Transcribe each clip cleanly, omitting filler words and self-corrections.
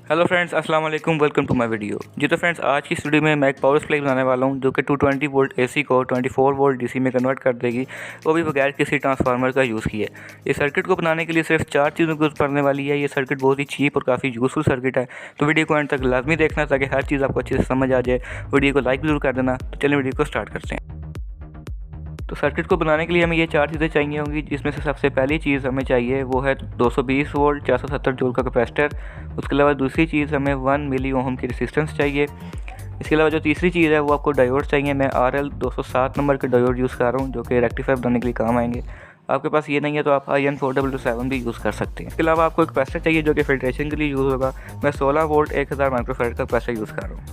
Hello friends, अस्सलाम वालेकुम, welcome to my video. जी तो फ्रेंड्स, आज की स्टूडियो में मैं एक पावर सप्लाई बनाने वाला हूं जो कि 220 वोल्ट एसी को 24 वोल्ट डीसी में कन्वर्ट कर देगी, वो भी बगैर किसी ट्रांसफार्मर का यूज़ किए। इस सर्किट को बनाने के लिए सिर्फ 4 चीज़ों की जरूरत पड़ने वाली है। ये सर्किट बहुत ही चीप और काफ़ी यूज़फुल सर्किट है, तो वीडियो को एंड तक लाजमी देखना ताकि हर चीज़ आपको अच्छे से समझ आ जाए। वीडियो को लाइक जरूर कर देना। तो चलिए वीडियो को स्टार्ट करते हैं। तो सर्किट को बनाने के लिए हमें ये 4 चीज़ें चाहिए होंगी, जिसमें से सबसे पहली चीज़ हमें चाहिए वो है 220 वोल्ट 470 जूल का कैपेसिटर। उसके अलावा दूसरी चीज़ हमें 1 मिली ओम की रेसिस्टेंस चाहिए। इसके अलावा जो तीसरी चीज़ है वो आपको डायोड चाहिए। मैं RL 207 नंबर के डायोड यूज़ कर रहा हूँ जो कि रेक्टिफायर बनाने के लिए काम आएंगे। आपके पास ये नहीं है तो आप IN 477 भी यूज़ कर सकते हैं। इसके अलावा आपको एक कैपेसिटर चाहिए जो कि फिल्ट्रेशन के लिए यूज़ होगा। मैं 16 वोल्ट 1000 माइक्रोफैराड का कैपेसिटर यूज़ कर रहा हूँ।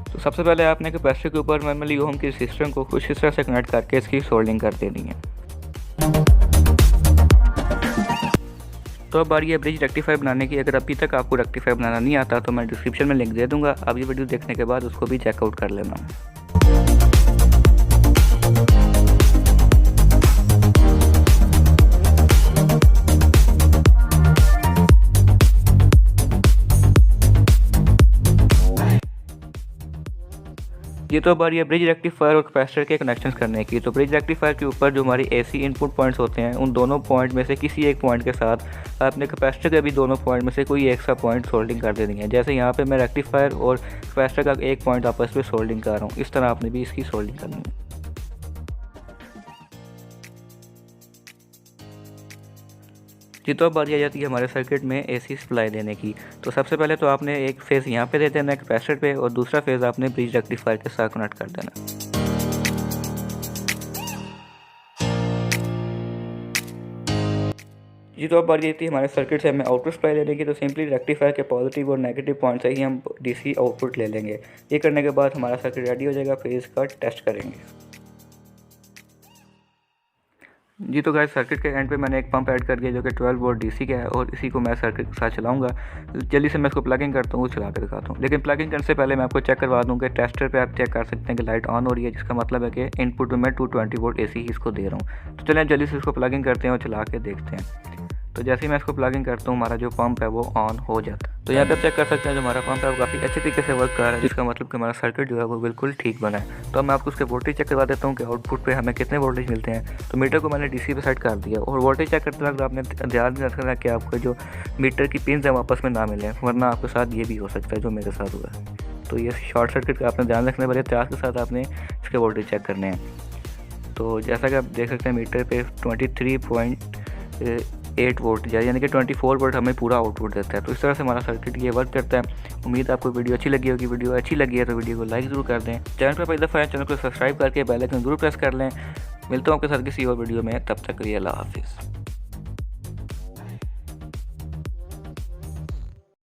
तो सबसे पहले आपने कैपेसिटर के ऊपर 1 मिली ओम की रेसिस्टर को कुछ इस तरह से कनेक्ट करके इसकी सोल्डिंग कर देनी है। तो अब बारी है ब्रिज रेक्टिफायर बनाने की। अगर अभी तक आपको रेक्टिफायर बनाना नहीं आता तो मैं डिस्क्रिप्शन में लिंक दे दूंगा, आप ये वीडियो देखने के बाद उसको भी चेकआउट कर लेना। ये तो बारी है ब्रिज रेक्टिफायर और कैपेसिटर के कनेक्शंस करने की। तो ब्रिज रेक्टिफायर के ऊपर जो हमारी AC इनपुट पॉइंट्स होते हैं, उन दोनों पॉइंट में से किसी एक पॉइंट के साथ आपने कैपेसिटर के भी दोनों पॉइंट में से कोई एक सा पॉइंट सोल्डिंग कर देनी है। जैसे यहाँ पे मैं रेक्टिफायर और कैपेसिटर का एक पॉइंट आपस में सोल्डिंग कर रहा हूँ, इस तरह आपने भी इसकी सोल्डिंग करनी है। जी तो अब बारी आ जाती है हमारे सर्किट में AC सप्लाई देने की। तो सबसे पहले तो आपने एक फेज़ यहाँ पे दे देना है कैपेसिटर पे, और दूसरा फेज़ आपने ब्रिज रेक्टिफायर के साथ कनेक्ट कर देना है। जी तो अब बारी आती है हमारे सर्किट से हमें आउटपुट सप्लाई लेने की। तो सिंपली रेक्टिफायर के पॉजिटिव और नेगेटिव पॉइंट से ही हम DC आउटपुट ले लेंगे। ये करने के बाद हमारा सर्किट रेडी हो जाएगा। फिर इसका टेस्ट करेंगे। जी तो गाइस, सर्किट के एंड पे मैंने एक पंप ऐड कर दिया जो कि 12 वोल्ट DC का है, और इसी को मैं सर्किट के साथ चलाऊंगा। जल्दी से मैं इसको प्लगिंग करता हूँ, चला कर दिखाता हूँ। लेकिन प्लगिंग करने से पहले मैं आपको चेक करवा दूँ कि टेस्टर पे आप चेक कर सकते हैं कि लाइट ऑन हो रही है, जिसका मतलब है कि इनपुट में मैं 220 वोल्ट AC ही इसको दे रहा हूँ। तो चलें जल्दी से इसको प्लगिंग करते हैं और चला के देखते हैं। तो जैसे ही मैं इसको प्लगिंग करता हूँ, हमारा जो पंप है वो ऑन हो जाता है। तो यहाँ पे आप चेक कर सकते हैं जो हमारा पंप है वो काफ़ी अच्छे तरीके से वर्क कर रहा है, जिसका मतलब कि हमारा सर्किट जो है वो बिल्कुल ठीक बना है। तो मैं आपको उसके वोल्टेज चेक करवा देता हूँ कि आउटपुट पे हमें कितने वोल्टेज मिलते हैं। तो मीटर को मैंने DC पे सेट कर दिया, और वोल्टेज चेक करते वक्त आपने ध्यान रखना है कि आपको जो मीटर की पिन्स हैं आपस में ना मिलें, वरना आपके साथ ये भी हो सकता है जो मेरे साथ हुआ है। तो ये शॉर्ट सर्किट का आपने ध्यान रखने वाले त्याग के साथ आपने इसके वोल्टेज चेक करने हैं। तो जैसा कि आप देख सकते हैं मीटर पे 23.8 वोल्ट यानी कि 24 वोल्ट हमें पूरा आउटपुट देता है। तो इस तरह से हमारा सर्किट ये वर्क करता है। उम्मीद है आपको वीडियो अच्छी लगी होगी। वीडियो अच्छी लगी है तो वीडियो को लाइक ज़रूर कर दें। चैनल पर पहली दफ़ा है, चैनल को सब्सक्राइब करके बेल आइकन ज़रूर प्रेस कर लें। मिलता हूँ आपके साथ किसी और वीडियो में, तब तक के लिए अल्लाह हाफिज़।